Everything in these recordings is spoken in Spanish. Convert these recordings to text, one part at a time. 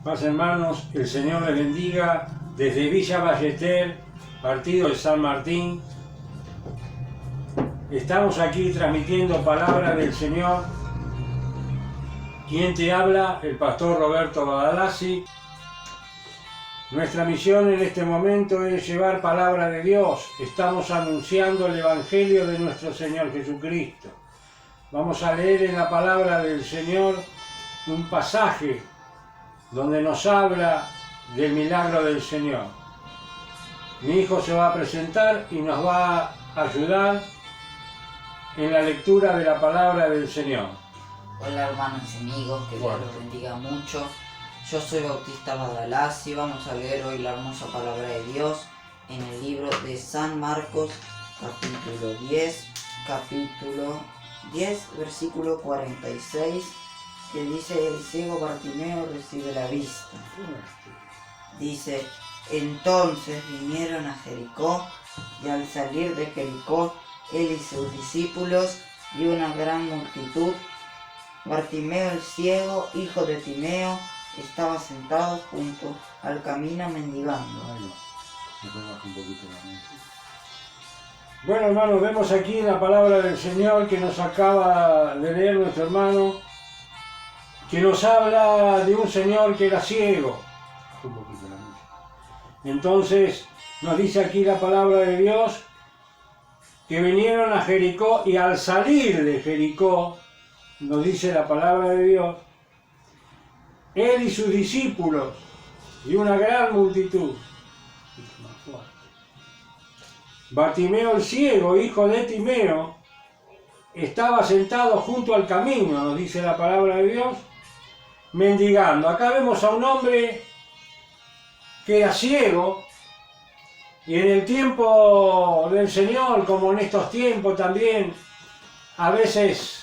Paz, hermanos, el Señor les bendiga desde Villa Ballester, partido de San Martín. Estamos aquí transmitiendo palabra del Señor. Quien te habla, el pastor Roberto Badalasi. Nuestra misión en este momento es llevar palabra de Dios. Estamos anunciando el Evangelio de nuestro Señor Jesucristo. Vamos a leer en la palabra del Señor un pasaje donde nos habla del milagro del Señor. Mi hijo se va a presentar y nos va a ayudar en la lectura de la palabra del Señor. Hola hermanos y amigos, que Dios los bendiga mucho. Yo soy Bautista Badalasi. Vamos a leer hoy la hermosa palabra de Dios en el libro de San Marcos, capítulo 10, versículo 46, que dice: el ciego Bartimeo recibe la vista. Dice: entonces vinieron a Jericó, y al salir de Jericó, él y sus discípulos y una gran multitud, Bartimeo el ciego, hijo de Timeo, estaba sentado junto al camino mendigando. Bueno, hermanos, vemos aquí la palabra del Señor que nos acaba de leer nuestro hermano, que nos habla de un señor que era ciego. Entonces nos dice aquí la palabra de Dios que vinieron a Jericó, y al salir de Jericó, nos dice la palabra de Dios, él y sus discípulos y una gran multitud. Bartimeo el ciego, hijo de Timeo, estaba sentado junto al camino, nos dice la palabra de Dios, mendigando. Acá vemos a un hombre que era ciego, y en el tiempo del Señor, como en estos tiempos también, a veces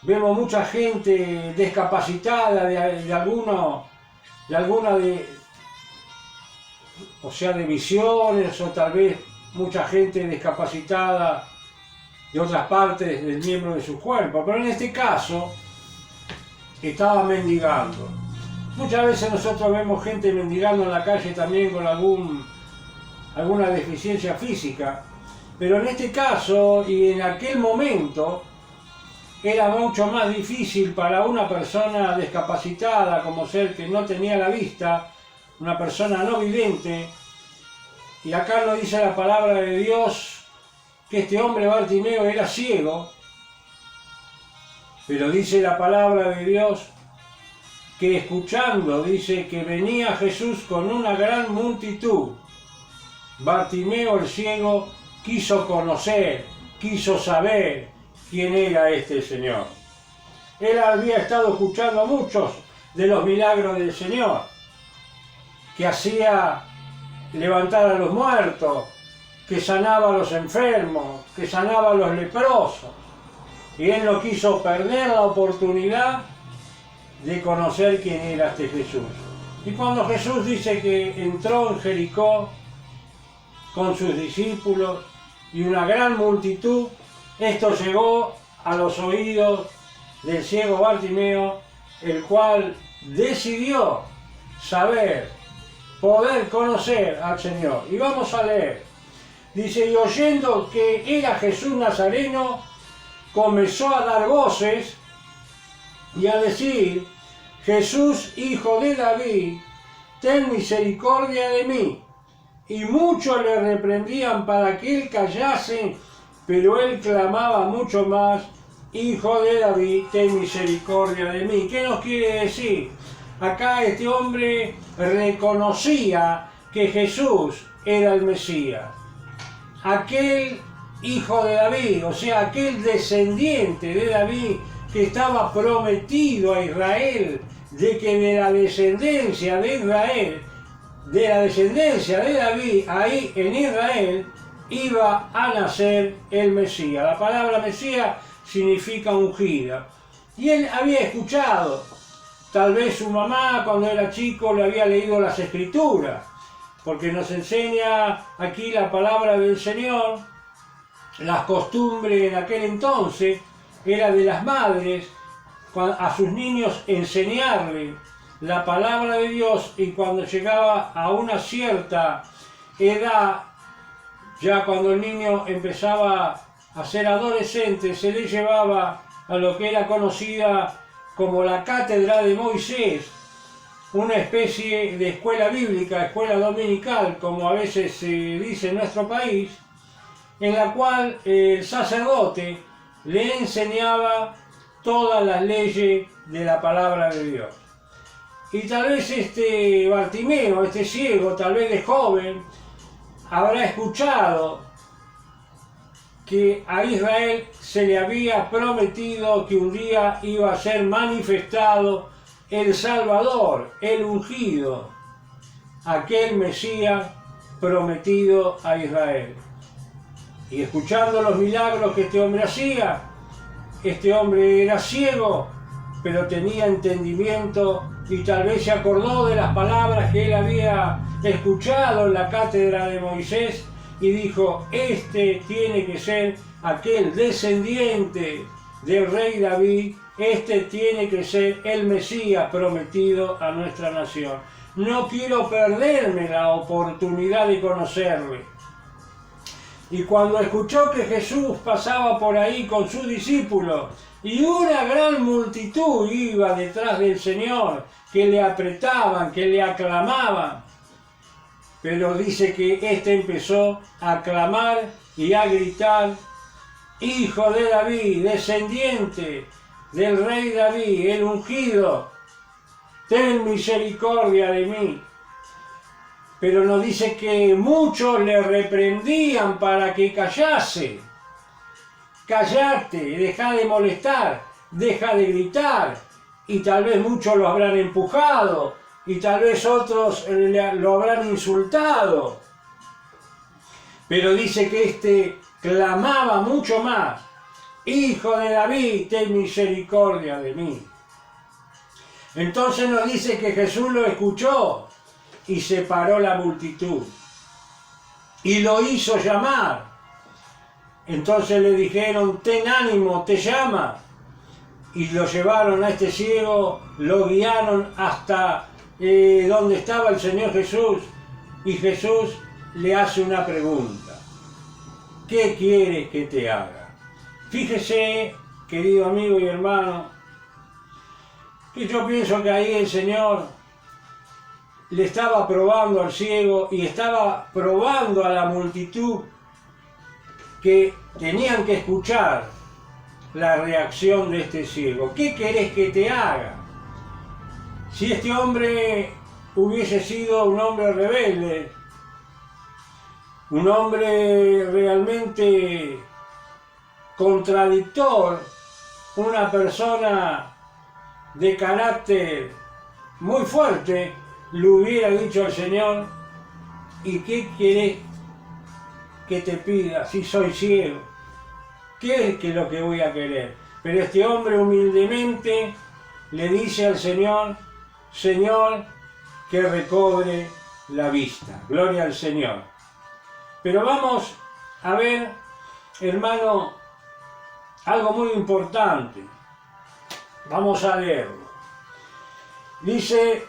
vemos mucha gente discapacitada de visiones, o tal vez mucha gente discapacitada de otras partes del miembro de su cuerpo. Pero en este caso estaba mendigando. Muchas veces nosotros vemos gente mendigando en la calle también con alguna deficiencia física, pero en este caso y en aquel momento era mucho más difícil para una persona discapacitada, como ser que no tenía la vista, una persona no vidente. Y acá nos dice la palabra de Dios que este hombre Bartimeo era ciego, pero dice la palabra de Dios que escuchando, dice que venía Jesús con una gran multitud. Bartimeo el ciego quiso conocer, quiso saber quién era este Señor. Él había estado escuchando muchos de los milagros del Señor, que hacía levantar a los muertos, que sanaba a los enfermos, que sanaba a los leprosos. Y él no quiso perder la oportunidad de conocer quién era este Jesús. Y cuando Jesús dice que entró en Jericó con sus discípulos y una gran multitud, esto llegó a los oídos del ciego Bartimeo, el cual decidió saber, poder conocer al Señor. Y vamos a leer. Dice: y oyendo que era Jesús Nazareno, comenzó a dar voces y a decir: Jesús, hijo de David, ten misericordia de mí. Y muchos le reprendían para que él callase, pero él clamaba mucho más: Hijo de David, ten misericordia de mí. ¿Qué nos quiere decir? Acá este hombre reconocía que Jesús era el Mesías, aquel hijo de David, o sea, aquel descendiente de David que estaba prometido a Israel, de que de la descendencia de Israel, de la descendencia de David, ahí en Israel, iba a nacer el Mesías. La palabra Mesías significa ungida. Y él había escuchado, tal vez su mamá cuando era chico le había leído las Escrituras, porque nos enseña aquí la palabra del Señor. Las costumbres en aquel entonces era de las madres a sus niños enseñarle la palabra de Dios, y cuando llegaba a una cierta edad, ya cuando el niño empezaba a ser adolescente, se le llevaba a lo que era conocida como la cátedra de Moisés, una especie de escuela bíblica, escuela dominical, como a veces se dice en nuestro país, en la cual el sacerdote le enseñaba todas las leyes de la palabra de Dios. Y tal vez este Bartimeo, este ciego, tal vez de joven, habrá escuchado que a Israel se le había prometido que un día iba a ser manifestado el Salvador, el ungido, aquel Mesías prometido a Israel. Y escuchando los milagros que este hombre hacía, este hombre era ciego, pero tenía entendimiento y tal vez se acordó de las palabras que él había escuchado en la cátedra de Moisés y dijo: este tiene que ser aquel descendiente del rey David, este tiene que ser el Mesías prometido a nuestra nación. No quiero perderme la oportunidad de conocerle. Y cuando escuchó que Jesús pasaba por ahí con sus discípulos y una gran multitud iba detrás del Señor, que le apretaban, que le aclamaban, pero dice que éste empezó a clamar y a gritar: Hijo de David, descendiente del rey David, el ungido, ten misericordia de mí. Pero nos dice que muchos le reprendían para que callase. Callate, deja de molestar, deja de gritar. Y tal vez muchos lo habrán empujado, y tal vez otros lo habrán insultado. Pero dice que este clamaba mucho más: Hijo de David, ten misericordia de mí. Entonces nos dice que Jesús lo escuchó y separó la multitud y lo hizo llamar. Entonces le dijeron: ten ánimo, te llama. Y lo llevaron a este ciego, lo guiaron hasta donde estaba el Señor Jesús, y Jesús le hace una pregunta: ¿qué quiere que te haga? Fíjese, querido amigo y hermano, que yo pienso que ahí el Señor le estaba probando al ciego y estaba probando a la multitud que tenían que escuchar la reacción de este ciego. ¿Qué querés que te haga? Si este hombre hubiese sido un hombre rebelde, un hombre realmente contradictor, una persona de carácter muy fuerte, le hubiera dicho al Señor: ¿y qué querés que te pida si soy ciego? ¿Qué es lo que voy a querer? Pero este hombre humildemente le dice al Señor: Señor, que recobre la vista. Gloria al Señor. Pero vamos a ver, hermano, algo muy importante. Vamos a leerlo. Dice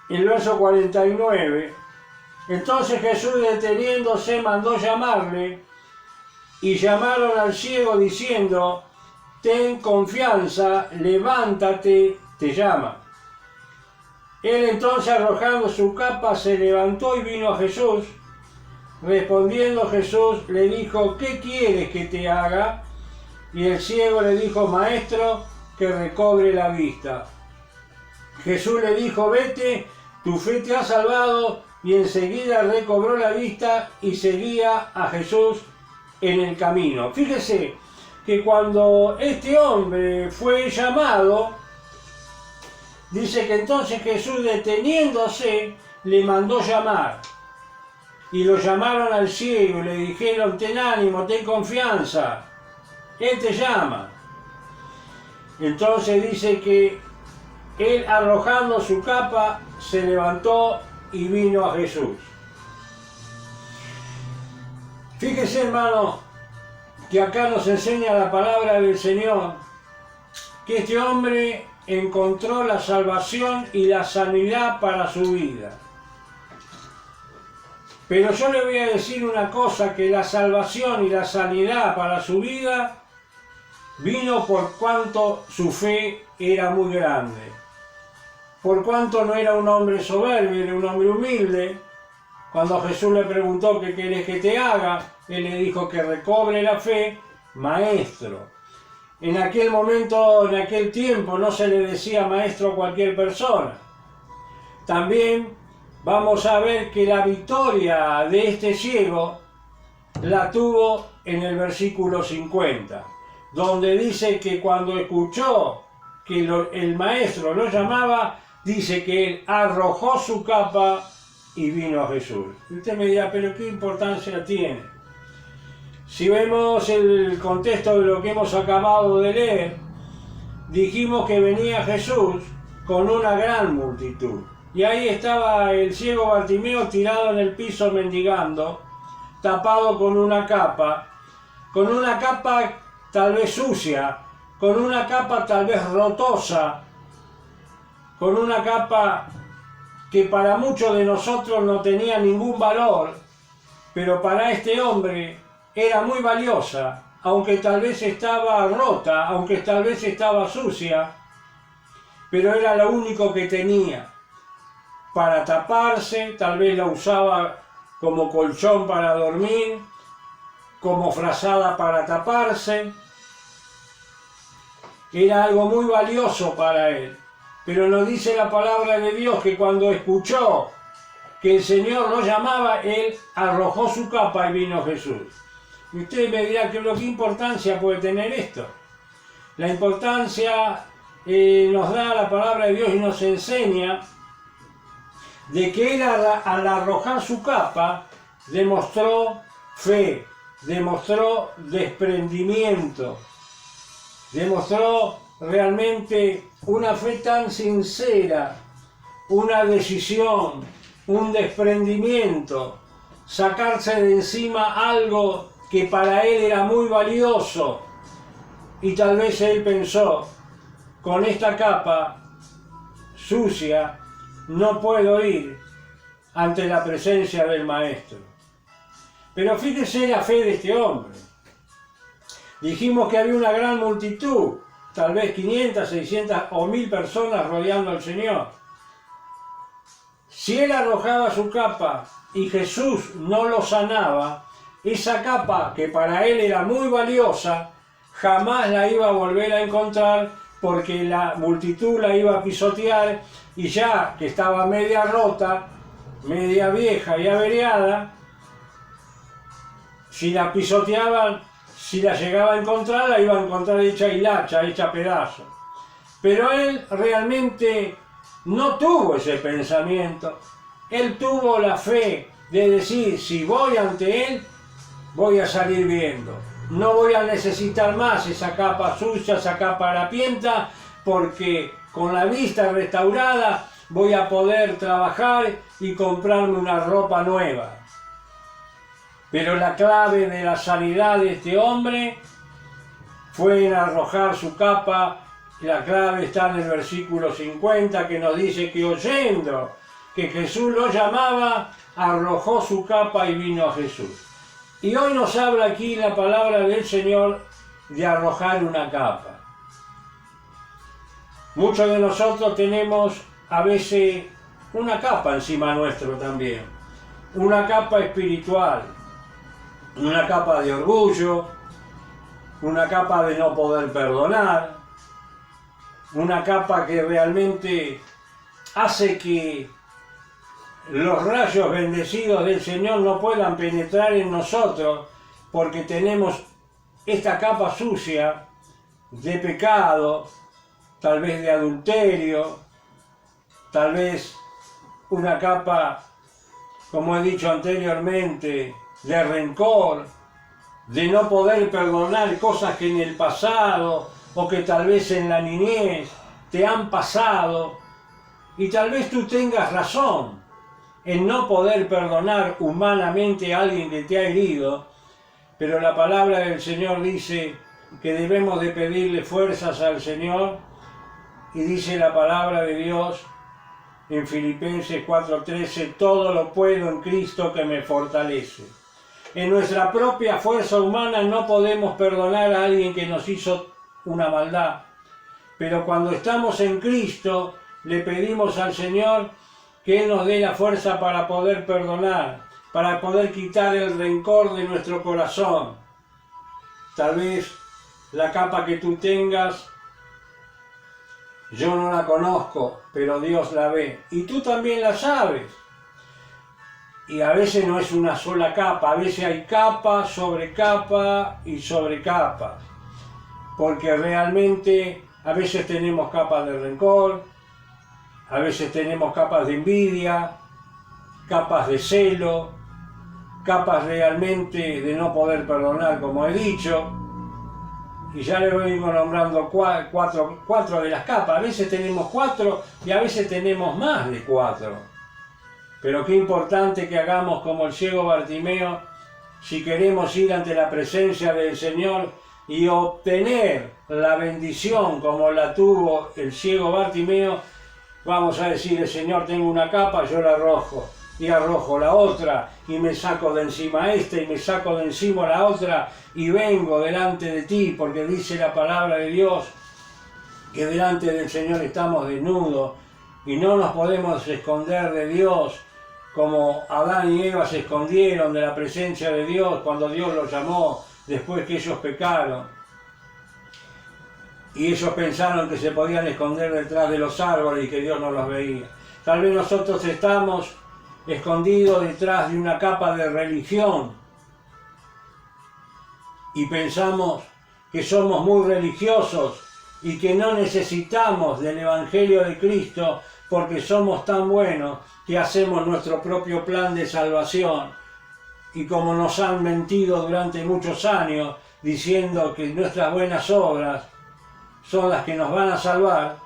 el verso 49: entonces Jesús, deteniéndose, mandó llamarle, y llamaron al ciego diciendo: ten confianza, levántate, te llama. Él entonces, arrojando su capa, se levantó y vino a Jesús. Respondiendo Jesús le dijo: ¿qué quieres que te haga? Y el ciego le dijo: Maestro, que recobre la vista. Jesús le dijo: vete, tu fe te ha salvado. Y enseguida recobró la vista y seguía a Jesús en el camino. Fíjese que cuando este hombre fue llamado, dice que entonces Jesús, deteniéndose, le mandó llamar. Y lo llamaron al ciego y le dijeron: ten ánimo, ten confianza, Él te llama. Entonces dice que él, arrojando su capa, se levantó y vino a Jesús. Fíjese, hermano, que acá nos enseña la palabra del Señor, que este hombre encontró la salvación y la sanidad para su vida. Pero yo le voy a decir una cosa, que la salvación y la sanidad para su vida vino por cuanto su fe era muy grande. Por cuanto no era un hombre soberbio, era un hombre humilde. Cuando Jesús le preguntó qué querés que te haga, él le dijo que recobre la fe, maestro. En aquel momento, en aquel tiempo, no se le decía maestro a cualquier persona. También vamos a ver que la victoria de este ciego la tuvo en el versículo 50, donde dice que cuando escuchó que el maestro lo llamaba, dice que él arrojó su capa y vino a Jesús. Y usted me dirá, pero ¿qué importancia tiene? Si vemos el contexto de lo que hemos acabado de leer, dijimos que venía Jesús con una gran multitud. Y ahí estaba el ciego Bartimeo tirado en el piso mendigando, tapado con una capa tal vez sucia, con una capa tal vez rotosa, con una capa que para muchos de nosotros no tenía ningún valor, pero para este hombre era muy valiosa, aunque tal vez estaba rota, aunque tal vez estaba sucia, pero era lo único que tenía para taparse. Tal vez la usaba como colchón para dormir, como frazada para taparse. Era algo muy valioso para él. Pero nos dice la palabra de Dios que cuando escuchó que el Señor lo llamaba, él arrojó su capa y vino Jesús. Y usted me dirá, ¿qué importancia puede tener esto? La importancia nos da la palabra de Dios y nos enseña de que él al arrojar su capa demostró fe, demostró desprendimiento, demostró realmente una fe tan sincera, una decisión, un desprendimiento, sacarse de encima algo que para él era muy valioso. Y tal vez él pensó, con esta capa sucia no puedo ir ante la presencia del Maestro. Pero fíjese la fe de este hombre. Dijimos que había una gran multitud, tal vez 500, 600 o 1000 personas rodeando al Señor. Si él arrojaba su capa y Jesús no lo sanaba, esa capa que para él era muy valiosa, jamás la iba a volver a encontrar, porque la multitud la iba a pisotear, y ya que estaba media rota, media vieja y averiada, si la pisoteaban, si la llegaba a encontrar, la iba a encontrar hecha hilacha, hecha pedazo. Pero él realmente no tuvo ese pensamiento. Él tuvo la fe de decir, si voy ante él, voy a salir viendo. No voy a necesitar más esa capa sucia, esa capa harapienta, porque con la vista restaurada voy a poder trabajar y comprarme una ropa nueva. Pero la clave de la sanidad de este hombre fue en arrojar su capa. La clave está en el versículo 50, que nos dice que oyendo que Jesús lo llamaba, arrojó su capa y vino a Jesús. Y hoy nos habla aquí la palabra del Señor de arrojar una capa. Muchos de nosotros tenemos a veces una capa encima nuestro también, una capa espiritual, una capa de orgullo, una capa de no poder perdonar, una capa que realmente hace que los rayos bendecidos del Señor no puedan penetrar en nosotros, porque tenemos esta capa sucia de pecado, tal vez de adulterio, tal vez una capa, como he dicho anteriormente, de rencor, de no poder perdonar cosas que en el pasado o que tal vez en la niñez te han pasado, y tal vez tú tengas razón en no poder perdonar humanamente a alguien que te ha herido, pero la palabra del Señor dice que debemos de pedirle fuerzas al Señor Y dice la palabra de Dios en Filipenses 4:13, todo lo puedo en Cristo que me fortalece. En nuestra propia fuerza humana no podemos perdonar a alguien que nos hizo una maldad, pero cuando estamos en Cristo le pedimos al Señor que Él nos dé la fuerza para poder perdonar, para poder quitar el rencor de nuestro corazón. Tal vez la capa que tú tengas, yo no la conozco, pero Dios la ve. Y tú también la sabes. Y a veces no es una sola capa, a veces hay capa sobre capa y sobre capa. Porque realmente a veces tenemos capas de rencor, a veces tenemos capas de envidia, capas de celo, capas realmente de no poder perdonar, como he dicho. Y ya le vengo nombrando cuatro de las capas. A veces tenemos 4 y a veces tenemos más de 4. Pero qué importante que hagamos como el ciego Bartimeo, si queremos ir ante la presencia del Señor y obtener la bendición como la tuvo el ciego Bartimeo. Vamos a decirle, Señor, tengo una capa, yo la arrojo, y arrojo la otra, y me saco de encima esta, y me saco de encima la otra, y vengo delante de ti, porque dice la palabra de Dios, que delante del Señor estamos desnudos, y no nos podemos esconder de Dios, como Adán y Eva se escondieron de la presencia de Dios cuando Dios los llamó, después que ellos pecaron. Y ellos pensaron que se podían esconder detrás de los árboles y que Dios no los veía. Tal vez nosotros estamos escondidos detrás de una capa de religión y pensamos que somos muy religiosos y que no necesitamos del Evangelio de Cristo porque somos tan buenos que hacemos nuestro propio plan de salvación. Y como nos han mentido durante muchos años diciendo que nuestras buenas obras son las que nos van a salvar,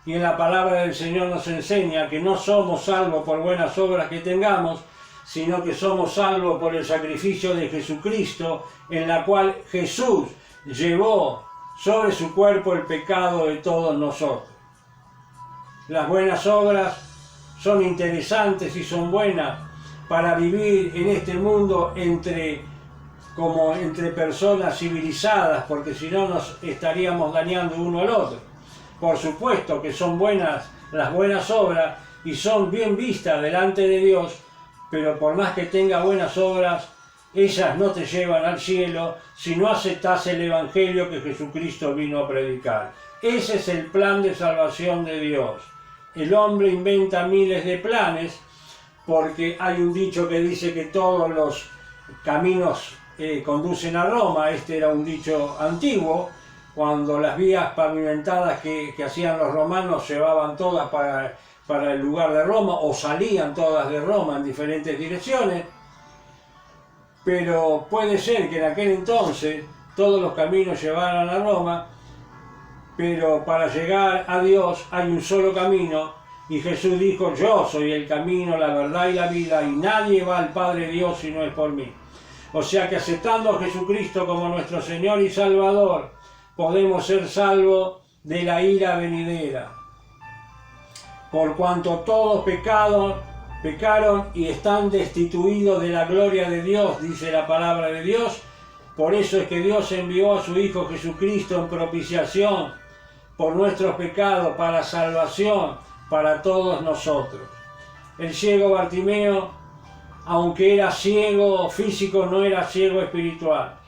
y en la palabra del Señor nos enseña que no somos salvos por buenas obras que tengamos, sino que somos salvos por el sacrificio de Jesucristo, en la cual Jesús llevó sobre su cuerpo el pecado de todos nosotros. Las buenas obras son interesantes y son buenas para vivir en este mundo entre personas civilizadas, porque si no nos estaríamos dañando uno al otro. Por supuesto que son buenas las buenas obras y son bien vistas delante de Dios, pero por más que tenga buenas obras, ellas no te llevan al cielo si no aceptas el Evangelio que Jesucristo vino a predicar. Ese es el plan de salvación de Dios. El hombre inventa miles de planes, porque hay un dicho que dice que todos los caminos conducen a Roma. Este era un dicho antiguo, cuando las vías pavimentadas que hacían los romanos llevaban todas para el lugar de Roma, o salían todas de Roma en diferentes direcciones. Pero puede ser que en aquel entonces todos los caminos llevaran a Roma, pero para llegar a Dios hay un solo camino, y Jesús dijo, yo soy el camino, la verdad y la vida, y nadie va al Padre Dios si no es por mí. O sea que aceptando a Jesucristo como nuestro Señor y Salvador, podemos ser salvos de la ira venidera. Por cuanto todos pecaron y están destituidos de la gloria de Dios, dice la palabra de Dios. Por eso es que Dios envió a su Hijo Jesucristo en propiciación por nuestros pecados, para salvación para todos nosotros. El ciego Bartimeo, aunque era ciego físico, no era ciego espiritual.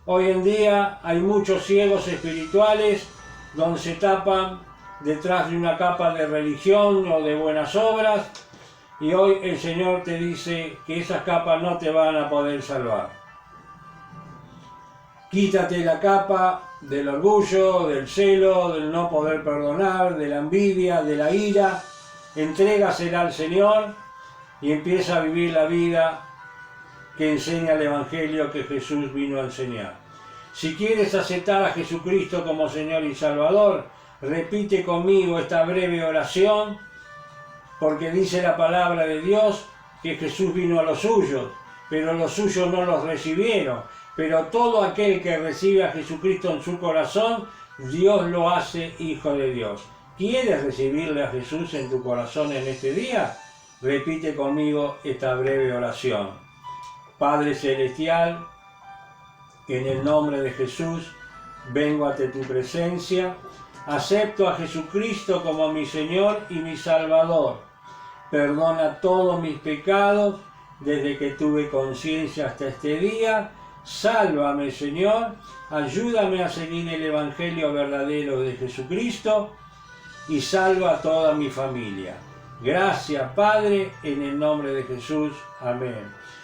Hoy en día hay muchos ciegos espirituales donde se tapan detrás de una capa de religión o de buenas obras, y hoy el Señor te dice que esas capas no te van a poder salvar. Quítate la capa del orgullo, del celo, del no poder perdonar, de la envidia, de la ira, entrégasela al Señor y empieza a vivir la vida que enseña el Evangelio que Jesús vino a enseñar. Si quieres aceptar a Jesucristo como Señor y Salvador, repite conmigo esta breve oración, porque dice la palabra de Dios que Jesús vino a los suyos, pero los suyos no los recibieron. Pero todo aquel que recibe a Jesucristo en su corazón, Dios lo hace hijo de Dios. ¿Quieres recibirle a Jesús en tu corazón en este día? Repite conmigo esta breve oración. Padre Celestial, en el nombre de Jesús, vengo ante tu presencia. Acepto a Jesucristo como mi Señor y mi Salvador. Perdona todos mis pecados desde que tuve conciencia hasta este día. Sálvame, Señor. Ayúdame a seguir el Evangelio verdadero de Jesucristo y salva a toda mi familia. Gracias, Padre, en el nombre de Jesús. Amén.